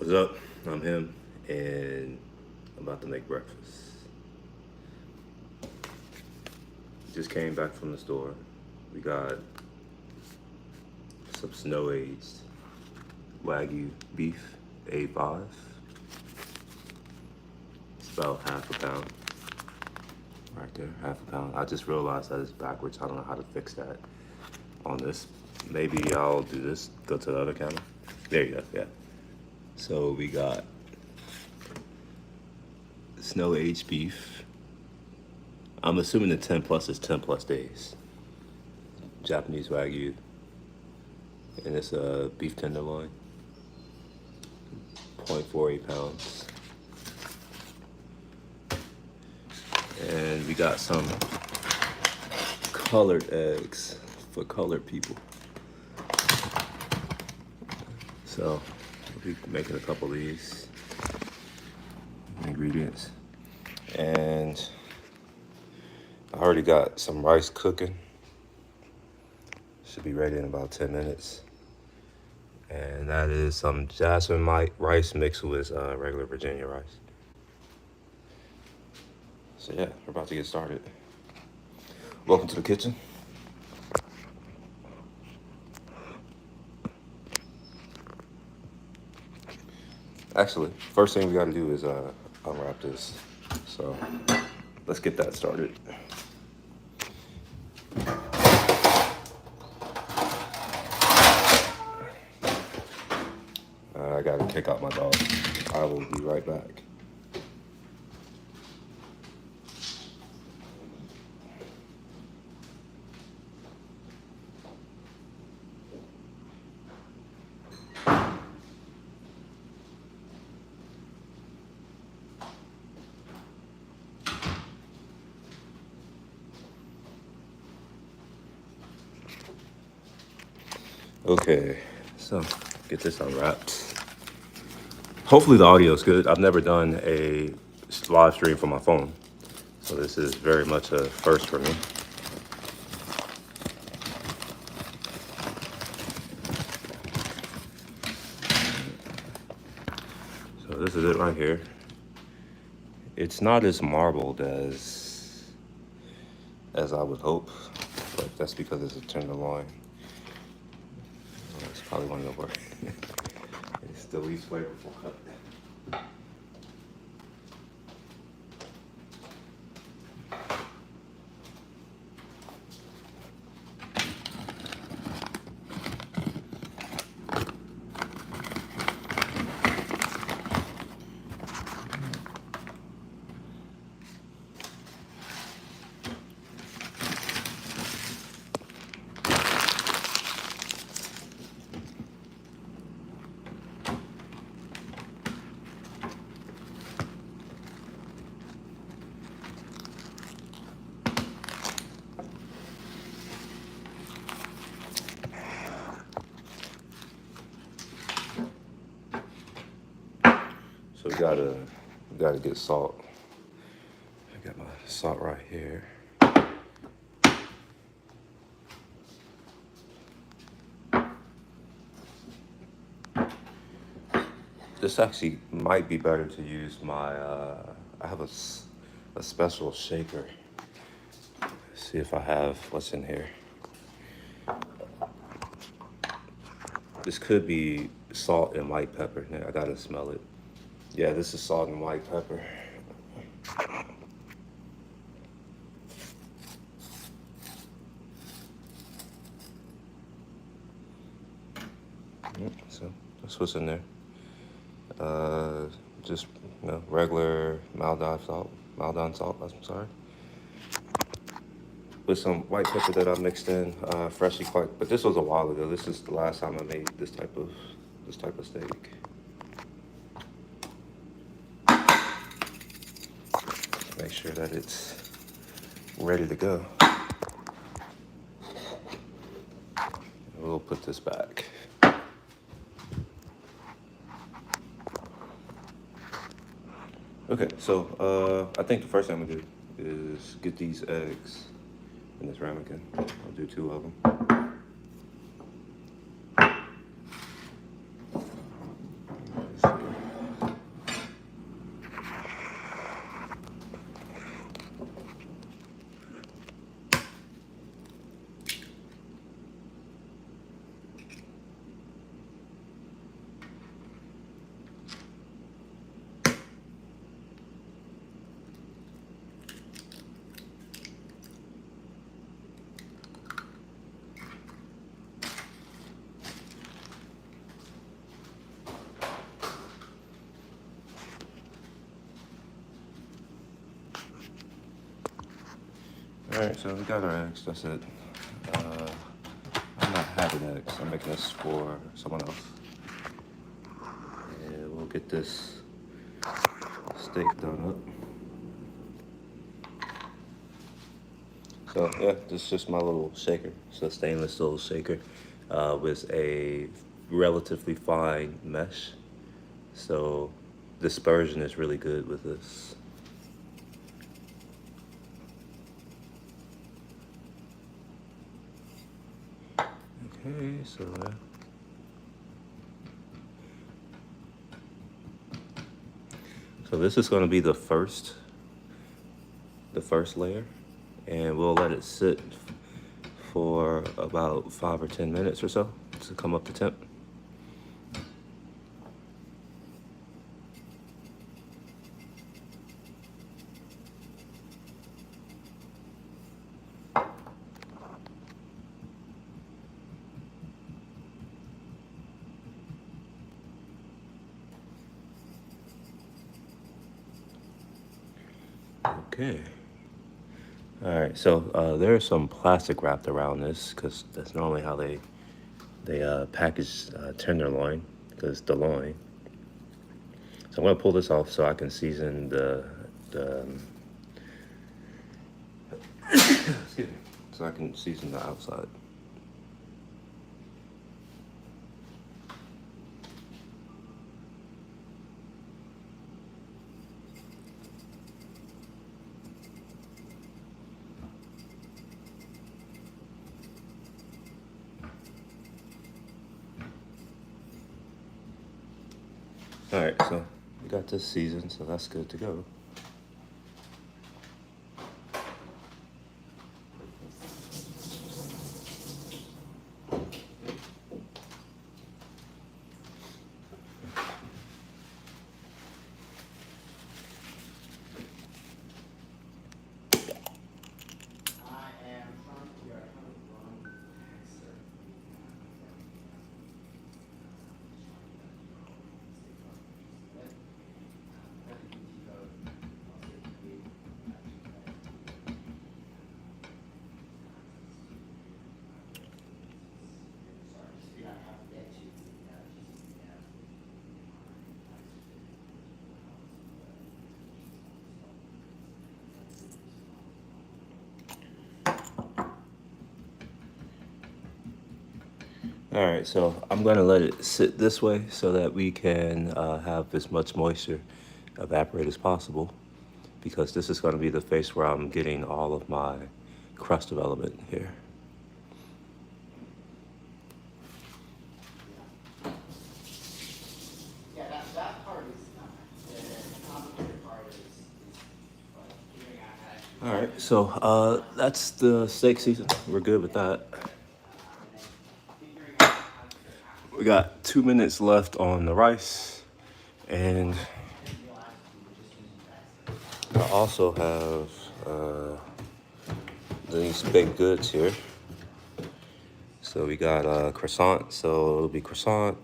What's up? I'm him, and I'm about to make breakfast. Just came back from the store. We got some snow-aged Wagyu beef, A5. It's about half a pound. Right there, half a pound. I just realized that it's backwards. I don't know how to fix that on this. Maybe I'll do this, go to the other camera. There you go, yeah. So we got snow-aged beef. I'm assuming the 10 plus is 10 plus days. Japanese Wagyu. And it's a beef tenderloin. 0.48 pounds. And we got some colored eggs for colored people. So we'll be making a couple of these ingredients. And I already got some rice cooking. Should be ready in about 10 minutes. And that is some jasmine rice mixed with regular Virginia rice. So yeah, we're about to get started. Welcome to the kitchen. Actually, first thing we gotta do is unwrap this. So let's get that started. I gotta kick out my dog. I will be right back. Okay, so get this unwrapped. Hopefully the audio is good. I've never done a live stream from my phone, so this is very much a first for me. So this is it right here. It's not as marbled as I would hope, but that's because it's a tenderloin. It's probably one of the worst. It's the least flavorful cut. So we gotta get salt. I got my salt right here. This actually might be better to use my, I have a special shaker. Let's see if I have what's in here. This could be salt and white pepper. I gotta smell it. Yeah, this is salt and white pepper. So that's what's in there. Just regular Maldon salt. I'm sorry. With some white pepper that I mixed in freshly quite. But this was a while ago. This is the last time I made this type of steak. Make sure that it's ready to go. We'll put this back. Okay, so I think the first thing I'm gonna do is get these eggs in this ramekin. I'll do 2 of them. Let's see. Alright, so we got our eggs, that's it. I'm not having eggs, I'm making this for someone else. And we'll get this steak done up. So yeah, this is just my little shaker. It's a stainless little shaker with a relatively fine mesh. So dispersion is really good with this. Okay, so this is going to be the first layer, and we'll let it sit for about 5 or 10 minutes or so to come up to temp. Okay. All right, so there's some plastic wrapped around this because that's normally how they package tenderloin, because the loin. So I'm gonna pull this off so I can season the excuse me, so I can season the outside. All right, so we got this seasoned, so that's good to go. All right, so I'm gonna let it sit this way so that we can have as much moisture evaporate as possible, because this is gonna be the phase where I'm getting all of my crust development here. Yeah, that part is the complicated part is like figuring out how to. All right, so that's the steak season. We're good with that. We got 2 minutes left on the rice, and I also have these baked goods here. So we got croissant. So it'll be croissant.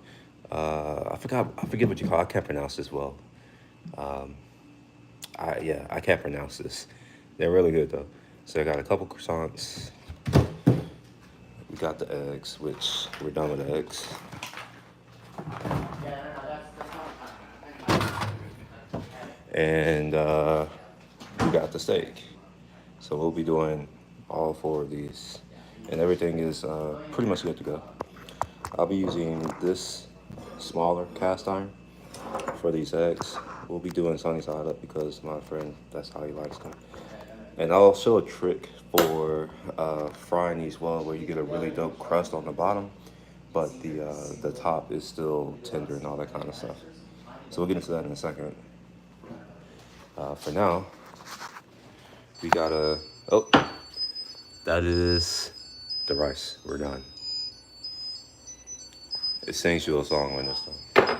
I forget what you call it. I can't pronounce this well. I can't pronounce this. They're really good though. So I got a couple croissants. We got the eggs, which we're done with the eggs. And we got the steak. So we'll be doing all 4 of these, and everything is pretty much good to go. I'll be using this smaller cast iron for these eggs. We'll be doing sunny side up because my friend, that's how he likes them. And I'll show a trick for frying these well, where you get a really dope crust on the bottom, but the top is still tender and all that kind of stuff. So we'll get into that in a second. For now, we gotta, oh, that is the rice. We're done. It sings you a song when it's done.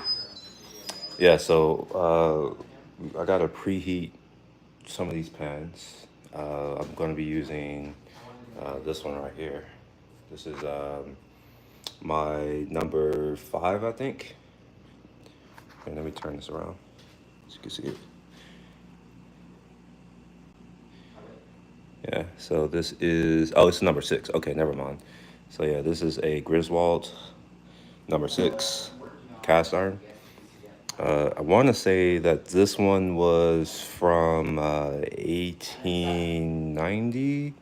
Yeah, so I gotta preheat some of these pans. I'm gonna be using this one right here. This is my number 5, I think. And let me turn this around so you can see it. Yeah, So this is, oh, it's number 6. Okay, never mind. So yeah, this is a Griswold number 6 cast iron. I want to say that this one was from 1890.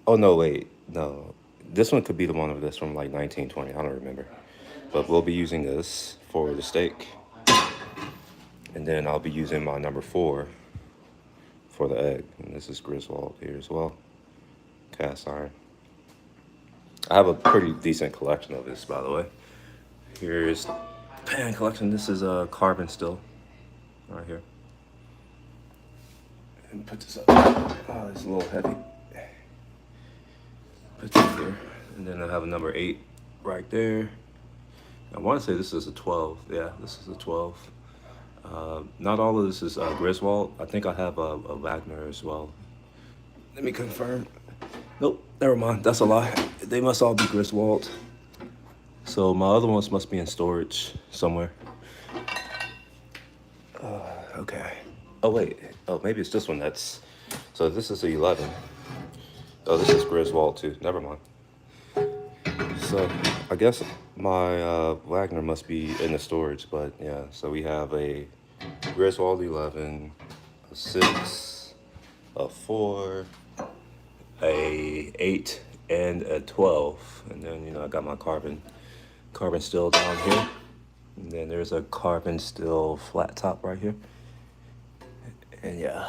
Oh, no, wait. No. This one could be the one that's from like 1920. I don't remember. But we'll be using this for the steak. And then I'll be using my number 4 for the egg. And this is Griswold here as well. Cast iron. I have a pretty decent collection of this, by the way. Here's pan collection. This is a carbon still right here. And put this up. Oh, it's a little heavy. Put this here. And then I have a number 8 right there. I want to say this is a 12. Yeah, this is a 12. Not all of this is Griswold. I think I have a Wagner as well. Let me confirm. Nope, never mind. That's a lie. They must all be Griswold. So my other ones must be in storage somewhere. Okay. Oh, wait. Oh, maybe it's this one that's... So this is the 11. Oh, this is Griswold too. Never mind. So I guess my Wagner must be in the storage, but yeah. So we have a Griswold 11, a 6, a 4, a 8, and a 12. And then, you know, I got my carbon steel down here. And then there's a carbon steel flat top right here. And yeah.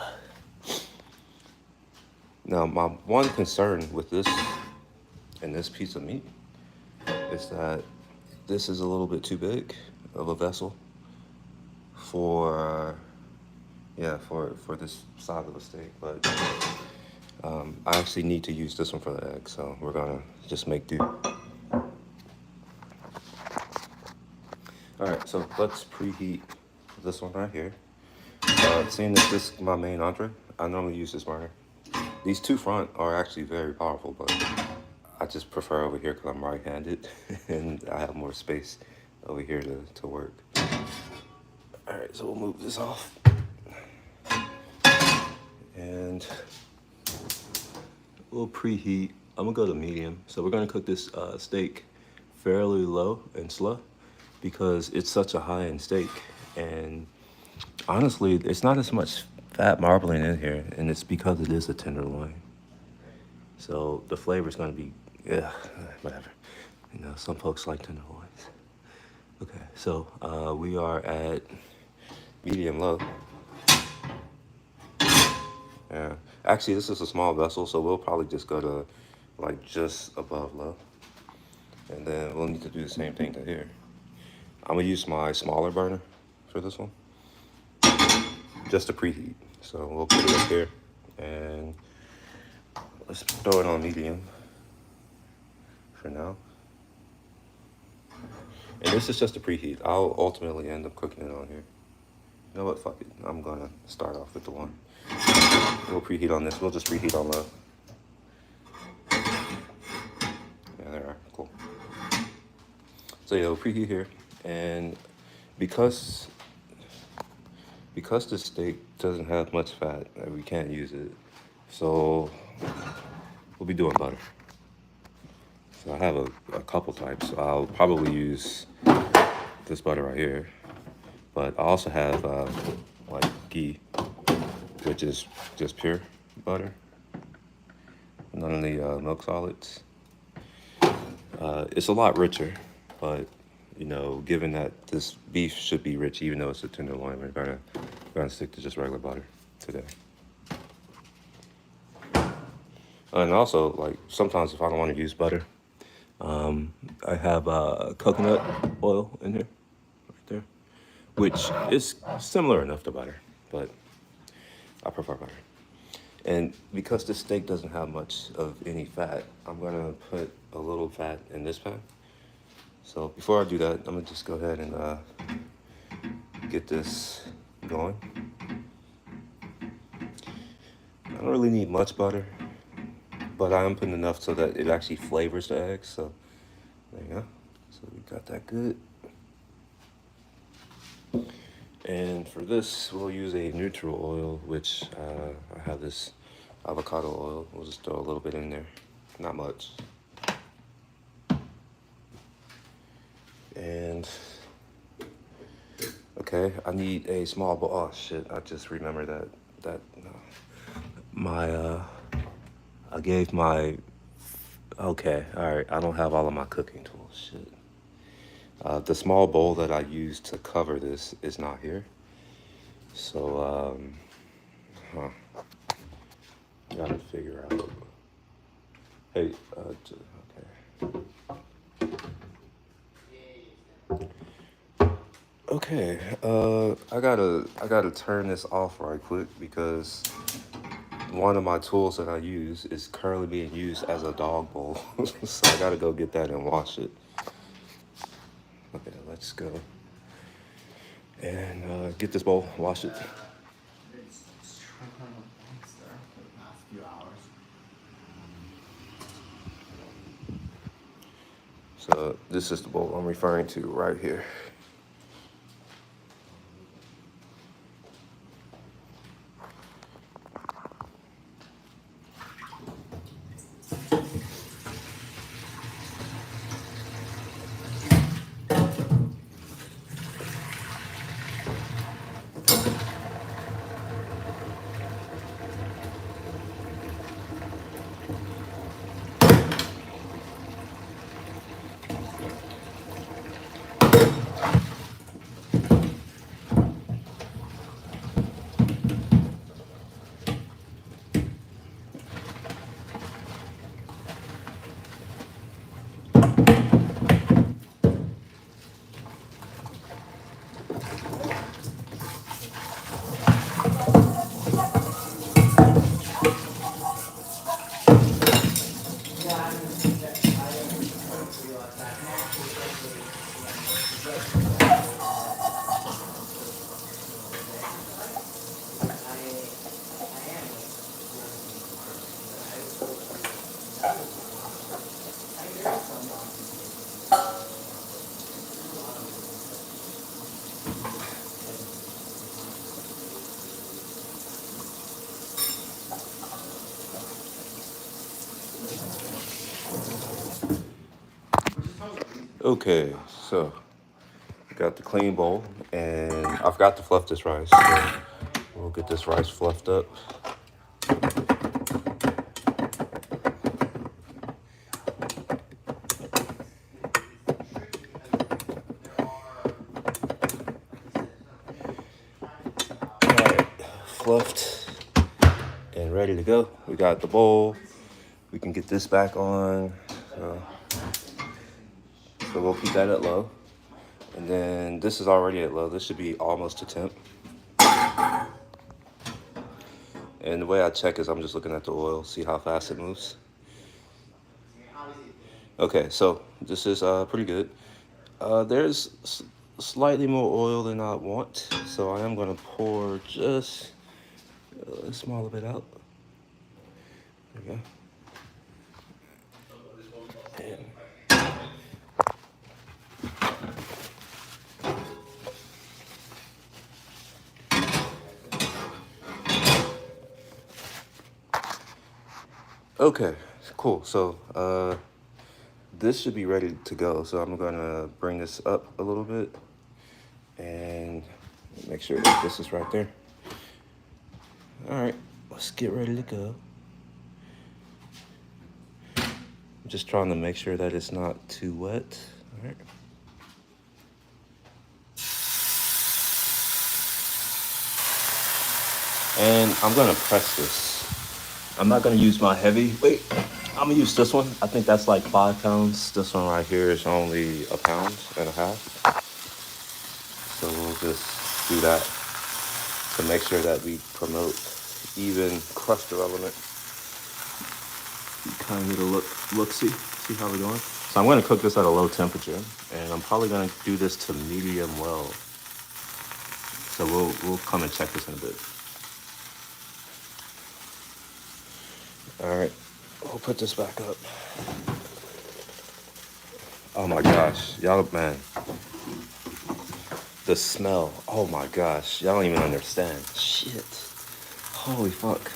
Now, my one concern with this and this piece of meat is that this is a little bit too big of a vessel for this side of the steak. But I actually need to use this one for the egg, so we're gonna just make do. All right, so let's preheat this one right here. Seeing that this is my main entree, I normally use this burner. These two front are actually very powerful, but I just prefer over here because I'm right-handed and I have more space over here to work. All right, so we'll move this off. And we'll preheat. I'm gonna go to medium. So we're gonna cook this steak fairly low and slow because it's such a high-end steak. And honestly, it's not as much fat marbling in here, and it's because it is a tenderloin. So the flavor is gonna be, yeah, whatever. You know, some folks like tenderloins. Okay, so we are at medium low. Yeah, actually this is a small vessel, so we'll probably just go to like just above low. And then we'll need to do the same thing to here. I'm gonna use my smaller burner for this one, just to preheat. So we'll put it up here and let's throw it on medium for now. And this is just a preheat. I'll ultimately end up cooking it on here. You know what, fuck it. I'm gonna start off with the one. We'll preheat on this. We'll just reheat on low. Yeah, there are, cool. So yeah, we'll preheat here. And because the steak doesn't have much fat, we can't use it. So we'll be doing butter. So I have a couple types. I'll probably use this butter right here. But I also have like ghee, which is just pure butter. None of the milk solids. It's a lot richer, but you know, given that this beef should be rich, even though it's a tenderloin, we're gonna stick to just regular butter today. And also, like sometimes if I don't want to use butter, I have coconut oil in here, right there, which is similar enough to butter, but I prefer butter. And because this steak doesn't have much of any fat, I'm gonna put a little fat in this pan. So before I do that, I'm gonna just go ahead and get this going. I don't really need much butter, but I am putting enough so that it actually flavors the eggs. So there you go. So we got that good. And for this, we'll use a neutral oil, which I have this avocado oil. We'll just throw a little bit in there, not much. And okay, I need a small bowl. Oh shit! I just remembered that my I gave my. Okay, all right. I don't have all of my cooking tools. Shit. The small bowl that I used to cover this is not here. So gotta figure out. Hey, okay. I gotta turn this off right quick because one of my tools that I use is currently being used as a dog bowl. So I gotta go get that and wash it. Okay, let's go and get this bowl, wash it. Been struggling with Dexter for the past few hours. So this is the bowl I'm referring to right here. Okay, so got the clean bowl, and I forgot to fluff this rice. So we'll get this rice fluffed up. Alright, fluffed and ready to go. We got the bowl. We can get this back on. So we'll keep that at low. And then this is already at low. This should be almost to temp. And the way I check is I'm just looking at the oil, see how fast it moves. Okay, so this is pretty good. There's slightly more oil than I want, so I am going to pour just a small bit out. There we go. And okay, cool. So this should be ready to go. So I'm gonna bring this up a little bit and make sure that this is right there. All right, let's get ready to go. I'm just trying to make sure that it's not too wet. All right. And I'm gonna press this. I'm not gonna use my heavy. Wait, I'm gonna use this one. I think that's like 5 pounds. This one right here is only 1.5 pounds. So we'll just do that to make sure that we promote even crust development. Kind of need a look, see how we're going. So I'm gonna cook this at a low temperature, and I'm probably gonna do this to medium well. So we'll come and check this in a bit. All right, we'll put this back up. Oh my gosh, y'all, man. The smell, oh my gosh, y'all don't even understand. Shit, holy fuck.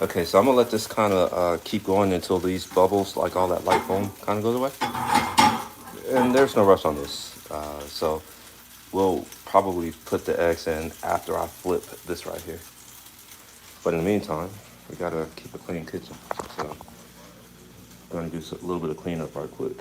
Okay, so I'm gonna let this kind of keep going until these bubbles, like all that light foam, kind of goes away. And there's no rush on this, so we'll probably put the eggs in after I flip this right here. But in the meantime, we gotta keep a clean kitchen, so I'm gonna do a little bit of cleanup right quick.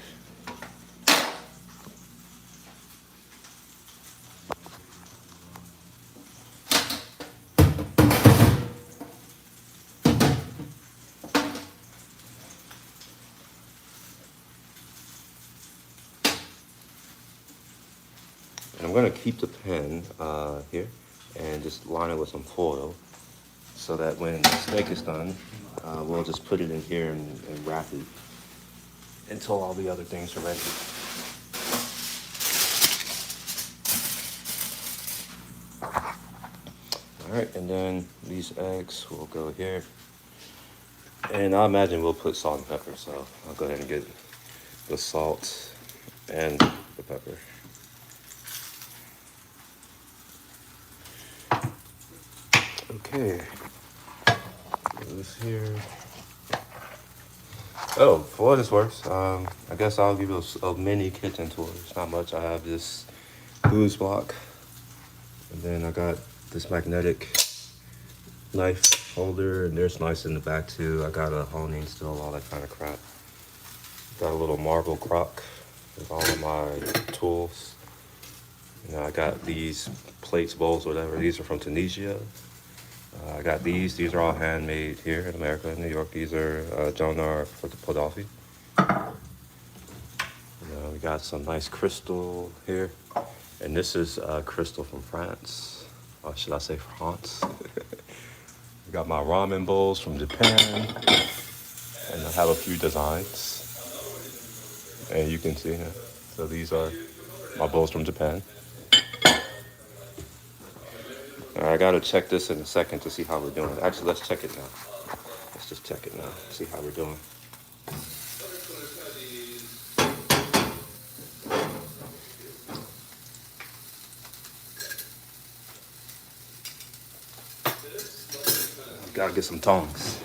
And I'm gonna keep the pan here and just line it with some foil so that when the steak is done, we'll just put it in here and wrap it until all the other things are ready. All right, and then these eggs will go here. And I imagine we'll put salt and pepper, so I'll go ahead and get the salt and the pepper. Okay, this here. Oh, for what it's worth, I guess I'll give you a mini kitchen tour. It's not much. I have this booze block, and then I got this magnetic knife holder, and there's knives in the back too. I got a honing still, all that kind of crap. Got a little marble crock with all of my tools. You know, I got these plates, bowls, whatever. These are from Tunisia. I got these. These are all handmade here in America, in New York. These are Jonar Podolfi. We got some nice crystal here. And this is crystal from France. Or should I say France? I got my ramen bowls from Japan. And I have a few designs. And you can see here. So these are my bowls from Japan. I gotta check this in a second to see how we're doing. Actually, let's check it now. Let's just check it now, see how we're doing. Gotta get some tongs.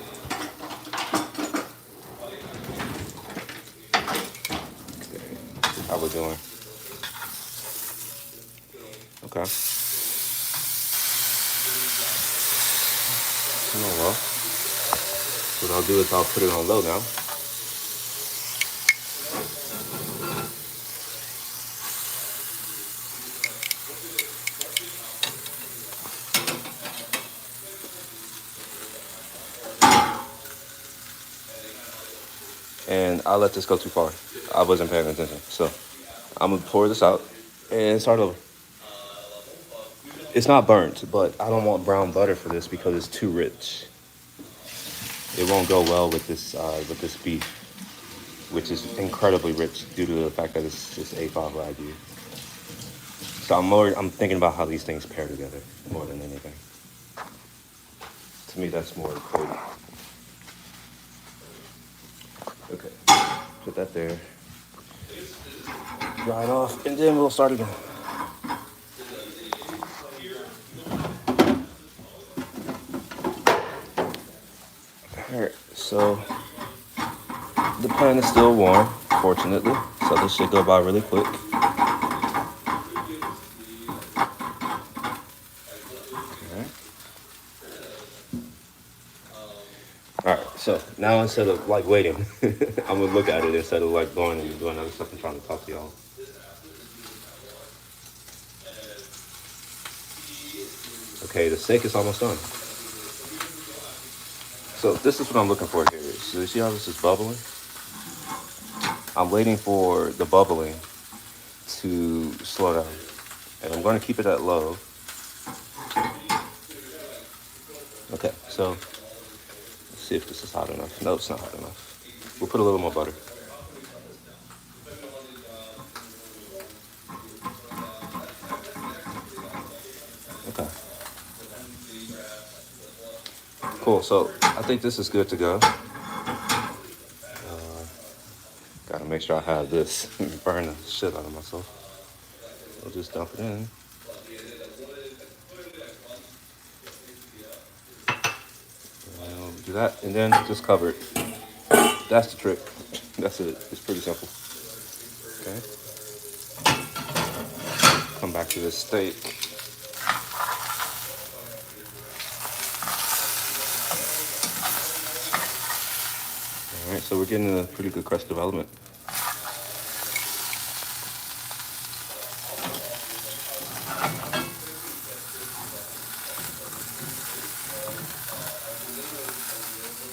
Okay, how we're doing. Okay. Oh well. What I'll do is I'll put it on low now. And I'll let this go too far. I wasn't paying attention. So I'm gonna pour this out and start over. It's not burnt, but I don't want brown butter for this because it's too rich. It won't go well with this beef, which is incredibly rich due to the fact that it's just A5 Wagyu. So I'm thinking about how these things pair together more than anything. To me, that's more important. Okay, put that there. Dry it off, and then we'll start again. Alright, so the pan is still warm, fortunately, so this should go by really quick. Alright, so now instead of like waiting, I'm gonna look at it instead of like going and doing other stuff and trying to talk to y'all. Okay, the steak is almost done. So this is what I'm looking for here. So you see how this is bubbling? I'm waiting for the bubbling to slow down. And I'm going to keep it at low. Okay, so let's see if this is hot enough. No, it's not hot enough. We'll put a little more butter. Okay. Cool, so I think this is good to go. Gotta make sure I have this. Burn the shit out of myself. I'll just dump it in. And we'll do that, and then just cover it. That's the trick. That's it. It's pretty simple. Okay. Come back to this steak. All right, so we're getting a pretty good crust development.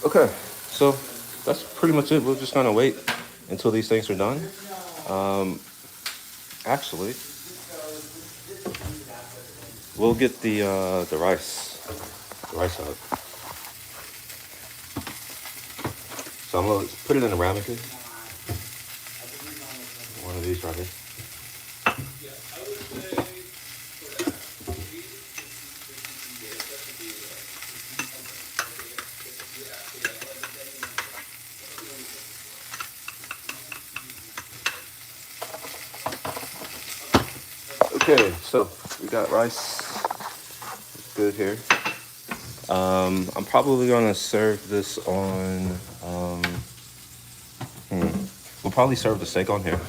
Okay, so that's pretty much it. We're just gonna wait until these things are done. Actually, we'll get the rice out. So I'm gonna put it in a ramekin. One of these right here. Okay, so we got rice. Good here. I'm probably gonna serve this on. We'll probably serve the steak on here.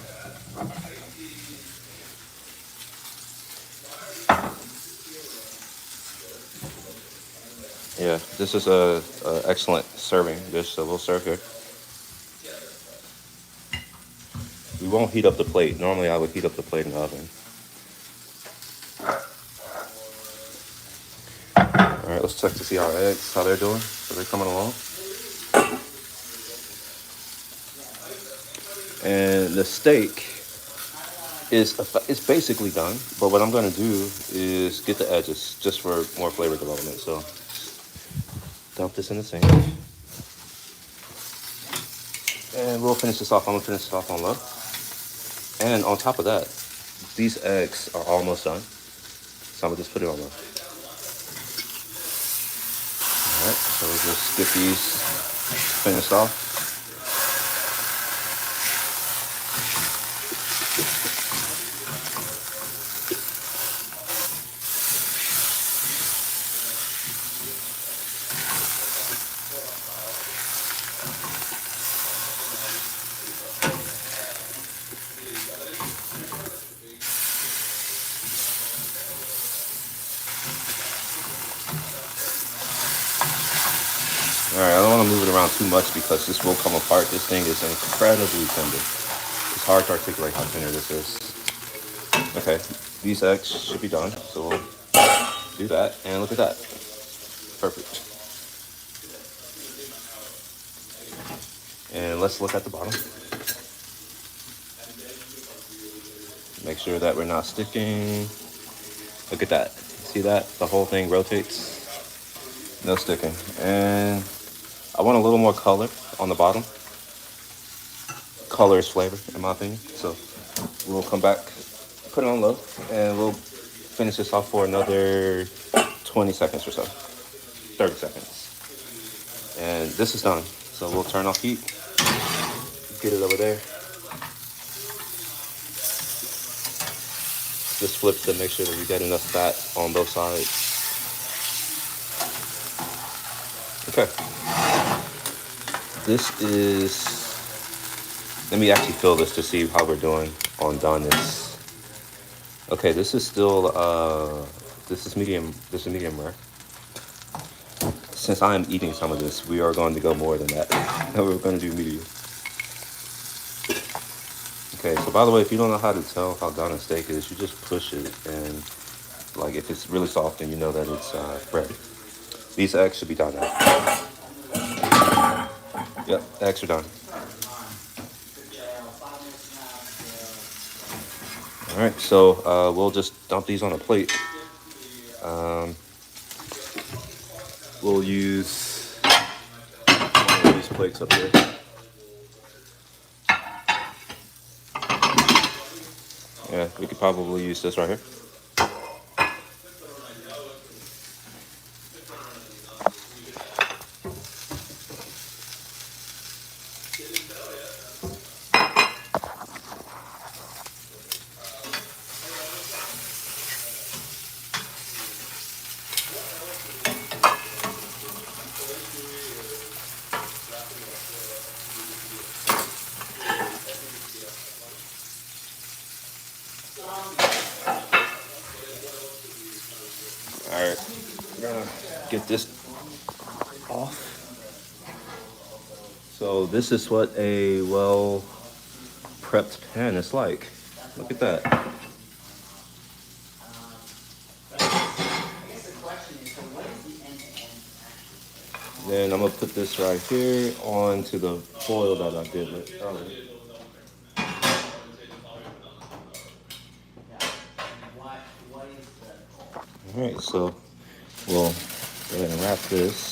Yeah, this is a excellent serving dish, so we'll serve here. We won't heat up the plate. Normally, I would heat up the plate in the oven. All right, let's check to see our eggs, how they're doing. So they're coming along. And the steak is basically done. But what I'm going to do is get the edges just for more flavor development. So dump this in the sink. And we'll finish this off. I'm going to finish this off on low. And on top of that, these eggs are almost done. So I'm going to just put it on low. Alright, so we'll just get these finished off. Alright, I don't want to move it around too much because this will come apart. This thing is incredibly tender. It's hard to articulate how tender this is. Okay, these eggs should be done. So we'll do that. And look at that. Perfect. And let's look at the bottom. Make sure that we're not sticking. Look at that. See that? The whole thing rotates. No sticking. And I want a little more color on the bottom. Color is flavor, in my opinion. So we'll come back, put it on low, and we'll finish this off for another 20 seconds or so. 30 seconds. And this is done. So we'll turn off heat. Get it over there. Just flip to make sure that we get enough fat on both sides. Okay. This is, let me actually fill this to see how we're doing on doneness. Okay, this is still, this is medium rare. Since I am eating some of this, we are going to go more than that. We're going to do medium. Okay, so by the way, if you don't know how to tell how done a steak is, you just push it, and like if it's really soft, then you know that it's ready. These eggs should be done now. Yep, the eggs are done. All right, so we'll just dump these on a plate. We'll use one of these plates up here. Yeah, we could probably use this right here. get this off. So this is what a well prepped pan is like. Look at that. I guess the question is, so what is the end-to-end actually? Then I'm gonna put this right here onto the foil that I did with earlier. Yeah. And what is the goal? All right, so we'll go ahead and wrap this.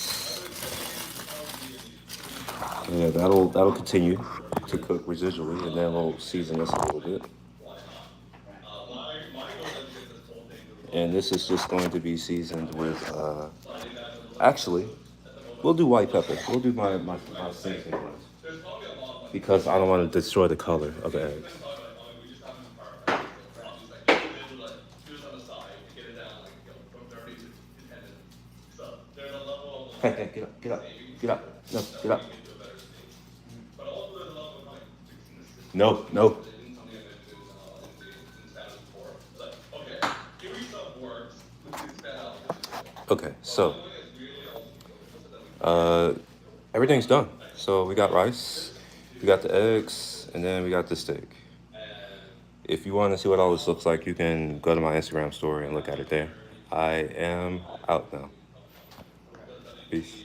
Yeah, that'll continue to cook residually, and then we'll season this a little bit. And this is just going to be seasoned with, actually, we'll do white pepper. We'll do my seasoning ones because I don't want to destroy the color of the eggs. Hey, get up, get up, get up, no, get up. No, no. Okay, so everything's done. So we got rice, we got the eggs, and then we got the steak. If you want to see what all this looks like, you can go to my Instagram story and look at it there. I am out now. Peace.